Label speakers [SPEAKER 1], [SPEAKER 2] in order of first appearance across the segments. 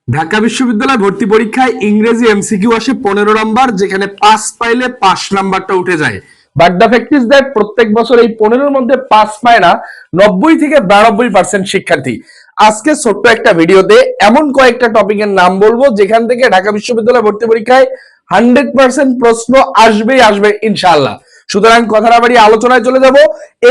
[SPEAKER 1] ঢাকা বিশ্ববিদ্যালয় ভর্তি পরীক্ষায় ইংরেজি এমসিকিউ আসে 15 নম্বর, যেখানে পাস পাইলে 5 নাম্বারটা উঠে যায়। But the fact is that প্রত্যেক বছর এই 15-র মধ্যে পাস পায় না 90 থেকে 92% শিক্ষার্থী। আজকে ছোট্ট একটা ভিডিওতে এমন কয়েকটা টপিকের নাম বলবো যেখান থেকে ঢাকা বিশ্ববিদ্যালয় ভর্তি পরীক্ষায় 100% প্রশ্ন আসবেই আসবে ইনশাআল্লাহ। সুতরাং কথা না বাড়িয়ে আলোচনায় চলে যাব।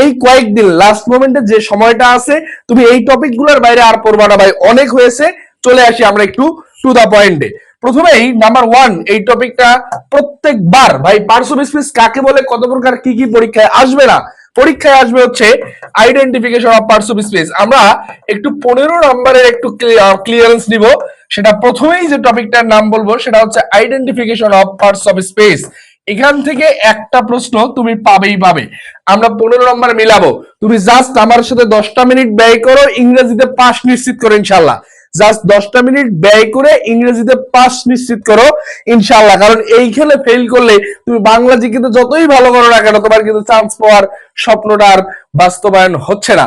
[SPEAKER 1] এই কয়েকদিন লাস্ট মোমেন্টে যে সময়টা আছে, তুমি এই টপিকগুলোর বাইরে আর পড়বা না ভাই, অনেক হয়েছে। চলে আসি আমরা একটু টু দা পয়েন্টে। প্রথমেই নাম্বার 1, এই টপিকটা প্রত্যেকবার ভাই, পার্শ্ব স্পিচ কাকে বলে, কত প্রকার, কি কি পরীক্ষায় আসবে না, পরীক্ষায় আসবে হচ্ছে identification of parts of speech. আমরা একটু 15 নম্বরের একটু ক্লিয়ারেন্স নিব। সেটা প্রথমেই যে টপিকটার নাম বলবো সেটা হচ্ছে identification of parts of speech. এখান থেকে একটা প্রশ্ন তুমি পাবেই পাবে। আমরা 15 নম্বর মিলাবো। তুমি জাস্ট আমার সাথে 10টা মিনিট ব্যয় করো, ইংরেজিতে পাস নিশ্চিত করো ইনশাআল্লাহ। জাস্ট 10টা মিনিট ব্যয় করে ইংরেজিতে পাস নিশ্চিত করো ইনশাআল্লাহ। কারণ এই খেলে ফেল করলে তুমি বাংলা জিকেতে যতই ভালো করো না কেন, তোমার কিন্তু চান্স পাওয়ার স্বপ্নটা আর বাস্তবায়ন হচ্ছে না।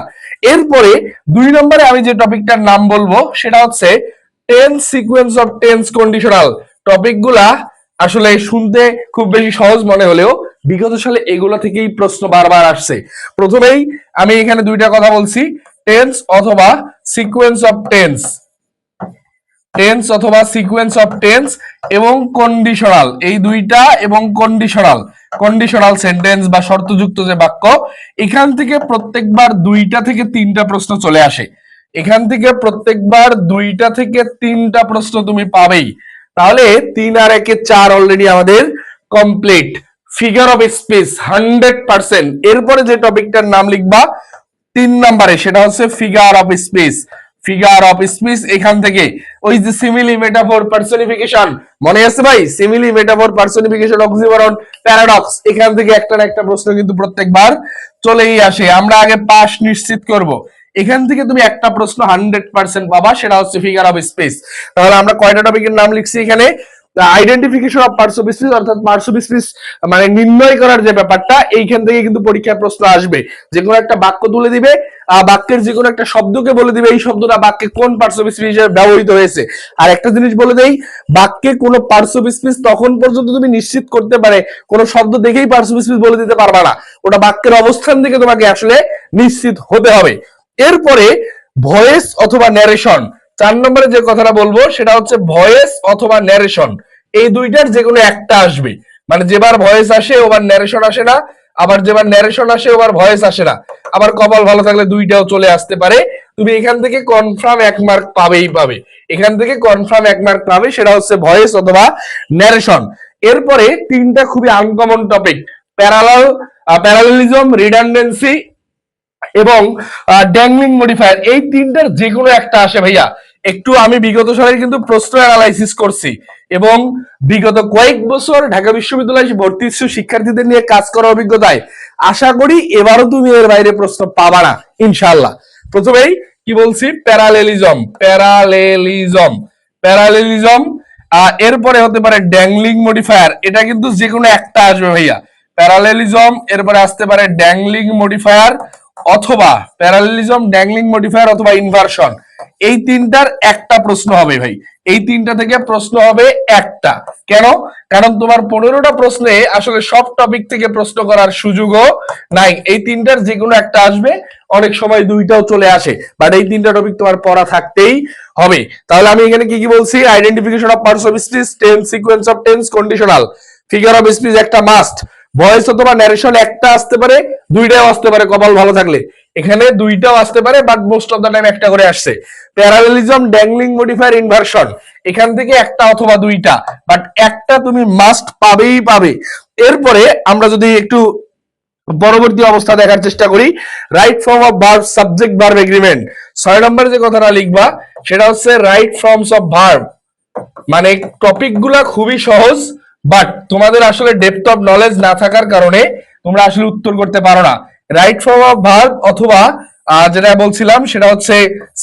[SPEAKER 1] এরপরে 2 নম্বরে আমি যে টপিকটার নাম বলবো সেটা হচ্ছে tense sequence of tense conditional. টপিকগুলা আসলে শুনতে খুব বেশি সহজ মনে হলেও বিগত সালে এগুলো থেকেই প্রশ্ন বারবার আসছে। প্রথমেই আমি এখানে দুইটা কথা বলছি, টেন্স অথবা সিকোয়েন্স অফ টেন্স, টেন্স অথবা সিকোয়েন্স অফ টেন্স এবং কন্ডিশনাল, এই দুইটা এবং কন্ডিশনাল, কন্ডিশনাল সেন্টেন্স বা শর্তযুক্ত যে বাক্য, এখান থেকে প্রত্যেকবার 2টা থেকে 3টা প্রশ্ন চলে আসে। এখান থেকে প্রত্যেকবার 2টা থেকে 3টা প্রশ্ন তুমি পাবেই। তাহলে 3 আর 1 4 অলরেডি আমাদের কমপ্লিট। Figure of speech 100%। এরপরে যে টপিকটার নাম লিখবা 3 নম্বরে সেটা হচ্ছে figure of speech. Figure of speech এখান থেকে ওই যে সিমিলি মেটাফোর পার্সনিফিকেশন, মনে আছে ভাই? Simile metaphor personification oxymoron paradox, এখান থেকে একটা না একটা প্রশ্ন কিন্তু প্রত্যেকবার চলেই আসে। আমরা আগে পাস নিশ্চিত করব। এখান থেকে তুমি একটা প্রশ্ন 100% পাবা, সেটা হচ্ছে ফিগার অফ স্পেস। তাহলে আমরা কয়টা টপিকের নাম লিখছি এখানে? Identification of parts of speech, অর্থাৎ পার্টস অফ স্পিচ মানে নির্ণয় করার যে ব্যাপারটা, এইখান থেকে কিন্তু পরীক্ষায় প্রশ্ন আসবে। যে কোনো একটা বাক্য তুলে দিবে, বাক্যের যে কোনো একটা শব্দকে বলে দিবে এই শব্দটা বাক্যে কোন পার্টস অফ স্পিচ হিসেবে ব্যবহৃত হয়েছে। আর একটা জিনিস বলে দেই, বাক্যে কোনো পার্টস অফ স্পিচ তখন পর্যন্ত তুমি নিশ্চিত করতে পারে, কোনো শব্দ দেখেই পার্টস অফ স্পিচ বলে দিতে পারবা না। ওটা বাক্যের অবস্থান থেকে তোমাকে আসলে নিশ্চিত হতে হবে। এরপরে ভয়েস অথবা ন্যারেশন, 4 নম্বরে যে কথাটা বলবো সেটা হচ্ছে ভয়েস অথবা ন্যারেশন। এই দুইটার যে কোনো একটা আসবে। মানে যেবার ভয়েস আসে ওবার ন্যারেশন আসে না, আবার যেবার ন্যারেশন আসে ওবার ভয়েস আসে না। আবার কপাল ভালো থাকলে দুইটাও চলে আসতে পারে। তুমি এখান থেকে কনফার্ম 1 মার্ক পাবেই পাবে। এখান থেকে কনফার্ম 1 মার্ক পাবে, সেটা হচ্ছে ভয়েস অথবা ন্যারেশন। এরপরে 3টা খুবই আনকমন টপিক, প্যারালেলিজম, রিডান্ডেন্সি এবং ড্যাংলিং মডিফায়ার। এই 3টার যে কোনো একটা আসে ভাইয়া। একটু আমি বিগত সালের কিন্তু প্রশ্ন অ্যানালাইসিস করছি এবং বিগত কয়েক বছর ঢাকা বিশ্ববিদ্যালয়ে ভর্তি শিক্ষার্থীদের নিয়ে কাজ করার অভিজ্ঞতায় আশা করি এবারও তুমি এর বাইরে প্রশ্ন পাবা না ইনশাআল্লাহ। প্রথমেই কি বলছি, প্যারালেলিজম, প্যারালেলিজম, প্যারালেলিজম। এরপরে হতে পারে ড্যাংলিং মডিফায়ার, এটা কিন্তু যে কোনো একটা আসবে ভাইয়া। প্যারালেলিজম, এরপরে আসতে পারে ড্যাংলিং মডিফায়ার অথবা প্যারালেলিজম, ড্যাংলিং মডিফায়ার অথবা ইনভার্সন। এই 3টার একটা প্রশ্ন হবে ভাই। এই 3টা থেকে প্রশ্ন হবে একটা। কেন? কারণ তোমার 15টা প্রশ্নে আসলে সব টপিক থেকে প্রশ্ন করার সুযোগও নাই। এই 3টার যে কোনো একটা আসবে, অনেক সময় 2টাও চলে আসে, বাট এই 3টা টপিক তোমার পড়া থাকতেই হবে। তাহলে আমি এখানে কি কি বলছি? Identification of parts of speech, tense sequence of tense, conditional, figure of speech একটা মাস্ট, ভয়েস অথবা ন্যারেশন একটা আসতে পারে, 2টাও আসতে পারে কপাল ভালো থাকলে। এখানে 2টাও আসতে পারে, but most of the time একটা করে আসছে। প্যারালেলিজম, ড্যাংলিং মডিফায়ার, ইনভার্সন, এখান থেকে একটা অথবা 2টা, বাট একটা তুমি মাস্ট পাবেই পাবে। এরপরে আমরা যদি একটু পরবর্তী অবস্থা দেখার চেষ্টা করি, right form of verb, subject verb agreement. 6 নম্বরে যে কথাটা লিখবা সেটা হচ্ছে রাইট ফর্মস অফ ভার্ব। মানে টপিক গুলা খুবই সহজ, বাট তোমাদের আসলে ডেপথ অফ নলেজ না থাকার কারণে তোমরা আসলে উত্তর করতে পারো না। রাইট ফর্ম অফ ভার্ব অথবা যেটা বলছিলাম সেটা হচ্ছে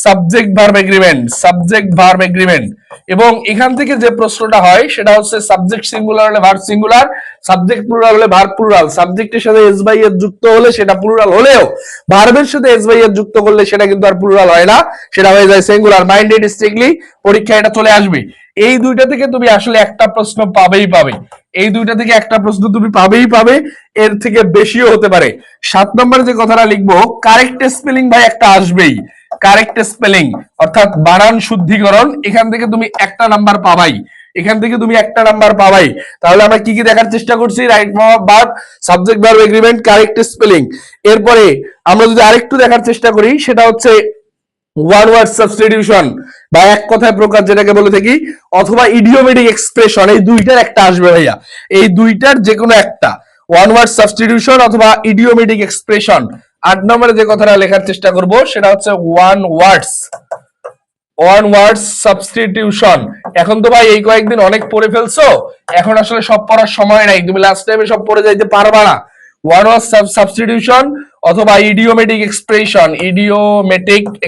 [SPEAKER 1] subject verb agreement, subject verb agreement. এবং এখান থেকে যে প্রশ্নটা হয় সেটা হচ্ছে সাবজেক্ট সিঙ্গুলার হলে ভার্ব সিঙ্গুলার, সাবজেক্ট প্লুরাল হলে ভার্ব প্লুরাল, সাবজেক্টের সাথে এস বাই এর যুক্ত হলে সেটা প্লুরাল হলেও ভার্বের সাথে এস বাই এর যুক্ত করলে সেটা কিন্তু আর প্লুরাল হয় না, সেটা হয়ে যায় সিঙ্গুলার। মাইন্ডেড স্ট্রিক্টলি পরীক্ষায় এটা চলে আসবে। এই দুইটা থেকে তুমি আসলে একটা প্রশ্ন পাবেই পাবে, এই দুইটা থেকে একটা প্রশ্ন তুমি পাবেই পাবে, এর থেকে বেশিও হতে পারে। 7 নম্বরে যে কথাটা লিখবো, কারেক্ট স্পেলিং ভাই একটা আসবেই, কারেক্ট স্পেলিং অর্থাৎ বানান শুদ্ধিকরণ, এখান থেকে তুমি একটা নাম্বার পাবাই, এখান থেকে তুমি একটা নাম্বার পাবাই। তাহলে আমরা কি কি দেখার চেষ্টা করছি, right verb, subject verb agreement, correct spelling. এরপরে আমরা যদি আরেকটু দেখার চেষ্টা করি সেটা হচ্ছে ওয়ান ওয়ার্ড সাবস্টিটিউশন বা এক কথায় প্রকাশ যেটাকে বলে থাকি, অথবা ইডিওমেটিক এক্সপ্রেশন, এই দুইটার একটা আসবে ভাইয়া, এই দুইটার যে কোনো একটা, ওয়ান ওয়ার্ড সাবস্টিটিউশন অথবা ইডিওমেটিক এক্সপ্রেশন। 8 নম্বরে যে কথাটা লেখার চেষ্টা করব সেটা হচ্ছে ওয়ান ওয়ার্ডস সাবস্টিটিউশন। এখন তো ভাই এই কয়েকদিন অনেক পড়ে ফেলছো, এখন আসলে সব পড়ার সময় নাই, তুমি লাস্ট টাইমে সব পড়ে যাইতে পারবা না। ওয়ান ওয়ার্ড সাবস্টিটিউশন অথবা ইডিওমেটিক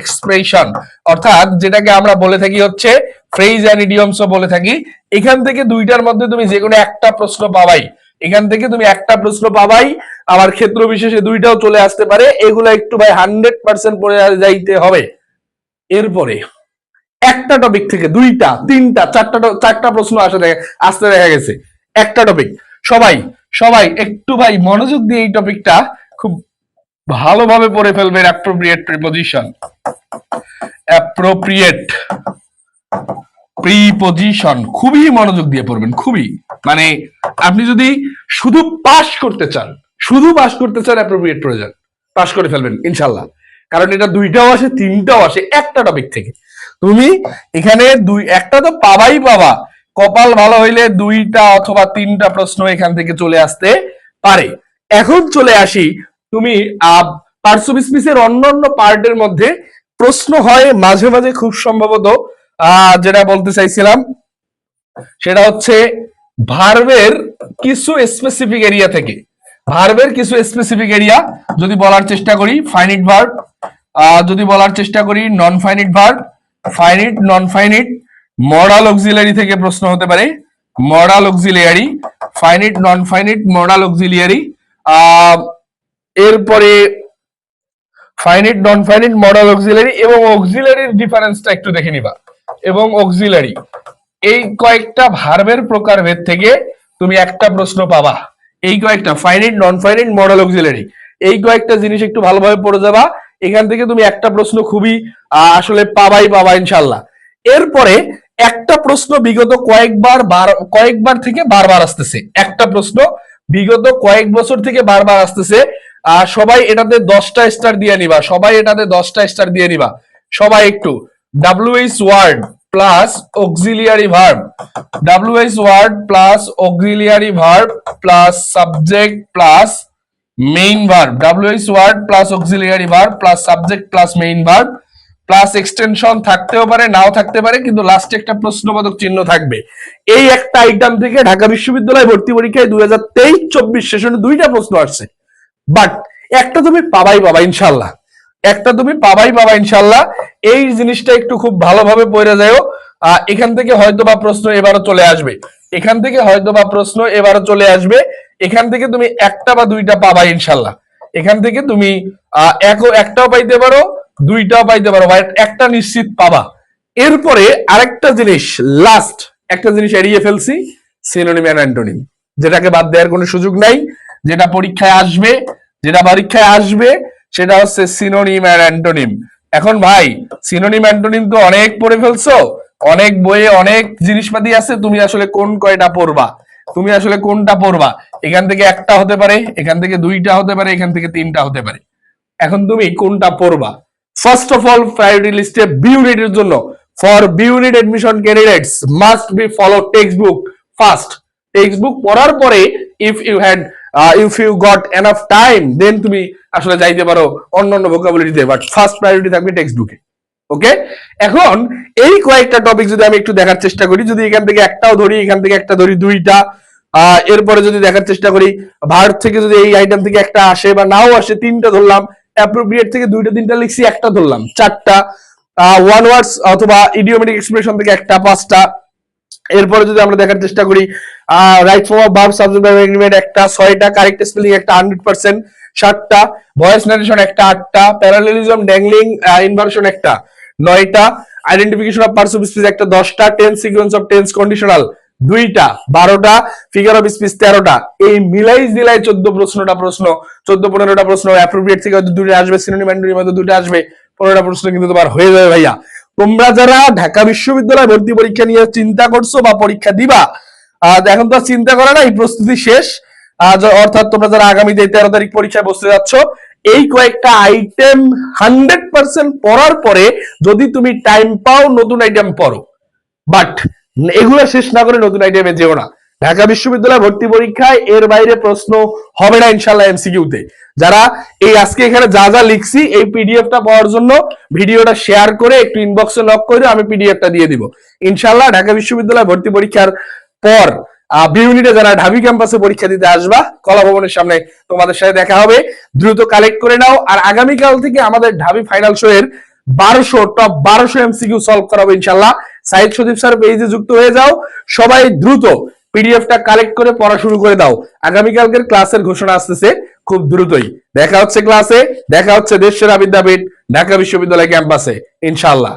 [SPEAKER 1] এক্সপ্রেশন অর্থাৎ যেটাকে আমরা বলে থাকি হচ্ছে ফ্রেজ এন্ড ইডিয়মসও বলে থাকি। এখান থেকে দুইটার মধ্যে তুমি যে কোনো একটা প্রশ্ন পাবাই, এখান থেকে তুমি একটা প্রশ্ন পাবাই, আমার ক্ষেত্র বিশেষে দুইটাও চলে আসতে পারে, এগুলো একটু ভাই 100% পড়ে যাইতে হবে। এরপরে একটা টপিক থেকে দুইটা, তিনটা, চারটা প্রশ্ন আসতে দেখা গেছে একটা টপিক। সবাই সবাই একটু ভাই মনোযোগ দিয়ে এই টপিকটা খুব ভালোভাবে পড়ে ফেলবেন। অ্যাপ্রোপ্রিয়েট প্রিপজিশন খুবই মনোযোগ দিয়ে পড়বেন, খুবই, মানে আপনি যদি শুধু পাস করতে চান অ্যাপ্রোপ্রিয়েট প্রয়োজন, পাস করে ফেলবেন ইনশাল্লাহ, কারণ এটা দুইটাও আসে, তিনটাও আসে একটা টপিক থেকে। তুমি এখানে একটা তো পাবাই পাবা, কপাল ভালো হইলে দুইটা অথবা তিনটা প্রশ্ন এখান থেকে চলে আসতে পারে। এখন চলে আসি, তুমি পার্সোবিসমিসের অন্যান্য পার্টের মধ্যে প্রশ্ন হয় মাঝে মাঝে খুব সম্ভবত, যেটা বলতে চাইছিলাম সেটা হচ্ছে ভার্বের কিছু স্পেসিফিক এরিয়া থেকে, ভার্বের কিছু স্পেসিফিক এরিয়া যদি বলার চেষ্টা করি, ফাইনিট ভার্ব, যদি বলার চেষ্টা করি non finite verb, finite, non finite, modal auxiliary থেকে প্রশ্ন হতে পারে, modal auxiliary, finite, non finite, modal auxiliary. এরপরে finite, non finite, modal auxiliary এবং অক্সিলারির ডিফারেন্সটা একটু দেখে নিবা। এবং অক্সিলারি এই কয়েকটা ভার্বের প্রকারভেদ থেকে তুমি একটা প্রশ্ন পাবা, এই কয়েকটা finite, non finite, modal auxiliary, এই কয়েকটা জিনিস একটু ভালোভাবে পড়ে যাবা, এখান থেকে তুমি একটা প্রশ্ন খুবই আসলে পাবা ইনশাল্লাহ। এরপরে একটা প্রশ্ন বিগত কয়েকবার থেকে বারবার আসতেছে, একটা প্রশ্ন বিগত কয়েক বছর থেকে বারবার আসতেছে, সবাই এটাতে 10টা স্টার দিয়ে নিবা, সবাই এটাতে 10টা স্টার দিয়ে নিবা, সবাই একটু WH word plus auxiliary verb, WH word plus auxiliary verb plus subject plus main verb, WH word plus auxiliary verb plus subject plus main verb plus extension থাকতেও পারে নাও থাকতে পারে, কিন্তু লাস্টে একটা প্রশ্নবোধক চিহ্ন থাকবে। এই একটা আইটেম থেকে ঢাকা বিশ্ববিদ্যালয় ভর্তি পরীক্ষায় 2023-24 সেশনে দুইটা প্রশ্ন আসছে, বাট একটা তুমি পাবাই পাবা ইনশাল্লাহ, একটা তুমি পাবাই পাবা ইনশাল্লাহ। এই জিনিসটা একটু খুব ভালোভাবে পড়ে যাও, এখান থেকে হয়তোবা প্রশ্ন এবারও চলে আসবে, এখান থেকে হয়তোবা প্রশ্ন এবারও চলে আসবে, এখান থেকে তুমি একটা বা দুইটা পাবা ইনশাল্লাহ, এখান থেকে তুমি একটাও পাইতে পারো, দুইটাও পাইতে পারো, বা একটা নিশ্চিত পাবা। এরপরে আরেকটা জিনিস, লাস্ট একটা জিনিস এড়িয়ে ফেলছি, সিনোনিম এন্ড অ্যান্টোনিম, যেটাকে বাদ দেওয়ার কোনো সুযোগ নাই, যেটা পরীক্ষায় আসবে সেটা হচ্ছে সিনোনিম এন্ড অ্যান্টোনিম। এখন ভাই সিনোনিম অ্যান্টোনিম তো অনেক পড়ে ফেলছো, অনেক বইয়ে অনেক জিনিসপাতি আছে, তুমি আসলে কোনটা পড়বা, এখান থেকে একটা হতে পারে, এখান থেকে দুইটা হতে পারে, এখান থেকে তিনটা হতে পারে, এখন তুমি কোনটা পড়বা? ফার্স্ট অফ অল প্রায়োরিটি লিস্টে বি ইউনিটের জন্য, for B unit admission candidates must be follow textbook first. Textbook পড়ার পরে if you got enough time then তুমি আসলে যাইতে পারো অন্যান্য ভোকাবুলারিতে, বাট ফার্স্ট প্রায়োরিটি থাকবে টেক্সট বুকে। ওকে, এখন এই কয়েকটা টপিক যদি আমি একটু দেখার চেষ্টা করি, যদি এখান থেকে একটাও ধরি, এখান থেকে একটা ধরি, দুইটা, এরপরে যদি দেখার চেষ্টা করি ভারত থেকে যদি এই আইটেম থেকে একটা আসে বা নাও আসে, তিনটা ধরলাম, অ্যাপ্রোপ্রিয়েট থেকে দুইটা তিনটা লিখছি, একটা ধরলাম, চারটা, ওয়ান ওয়ার্ডস অথবা ইডিওমেটিক এক্সপ্রেশন থেকে একটা, পাঁচটা, এরপরে যদি আমরা দেখার চেষ্টা করি right form of verb subject verb agreement একটা, 6টা কারেক্ট স্পেলিং একটা 100%, 7টা ভয়েস নারেশন একটা, 8টা প্যারালেলিজম ড্যাংলিং ইনভার্সন একটা, 9টা identification of parts of speech একটা, 10টা tense sequence of tense conditional 2টা, 12টা ফিগার অফ স্পিচ 13টা। এই মিলাই দিলাই 14টা প্রশ্ন, 14-15টা প্রশ্ন অ্যাপ্রোপ্রিয়েট থেকে হয়তো 2টা আসবে, সিনোনিম অ্যান্টোনিম হয়তো 2টা আসবে, 15টা প্রশ্ন কিন্তু তোমার হয়ে যাবে ভাইয়া। তোমরা যারা ঢাকা বিশ্ববিদ্যালয় ভর্তি পরীক্ষা নিয়ে চিন্তা করছো বা পরীক্ষা দিবা, এখন তো চিন্তা করা নাই, প্রস্তুতি শেষ। অর্থাৎ তোমরা যারা আগামীতে 13 তারিখ পরীক্ষায় বসতে যাচ্ছ, এই কয়েকটা আইটেম 100% পড়ার পরে যদি তুমি টাইম পাও নতুন আইটেম পড়ো, বাট এগুলো শেষ না করে নতুন আইটেমে যেও না। ঢাকা বিশ্ববিদ্যালয় ভর্তি পরীক্ষায় এর বাইরে প্রশ্ন হবে না ইনশাল্লাহ এমসিকিউতে। যারা এই আজকে এখানে যা যা লিখছি এই পিডিএফটা পাওয়ার জন্য ভিডিওটা শেয়ার করে একটু ইনবক্সে নক করে আমি পিডিএফটা দিয়ে দিব ইনশাল্লাহ। ঢাকা বিশ্ববিদ্যালয় ভর্তি পরীক্ষার পর বি ইউনিটে যারা ঢাবি ক্যাম্পাসে পরীক্ষা দিতে আসবা, কলা ভবনের সামনে তোমাদের সাথে দেখা হবে। দ্রুত কালেক্ট করে নাও। আর আগামীকাল থেকে আমাদের ঢাবি ফাইনাল শো এর 1200 টপ 1200 এমসিকিউ সলভ করাবো ইনশাল্লাহ। সাইদ সদীপ স্যার পেজে যুক্ত হয়ে যাও। সবাই দ্রুত পিডিএফটা কালেক্ট করে পড়া শুরু করে দাও। আগামীকালকের ক্লাসের ঘোষণা আসতেছে খুব দ্রুতই। দেখা হচ্ছে ক্লাসে, দেখা হচ্ছে দেশ সেরা বিদ্যাপীঠ ঢাকা বিশ্ববিদ্যালয় ক্যাম্পাসে ইনশাল্লাহ।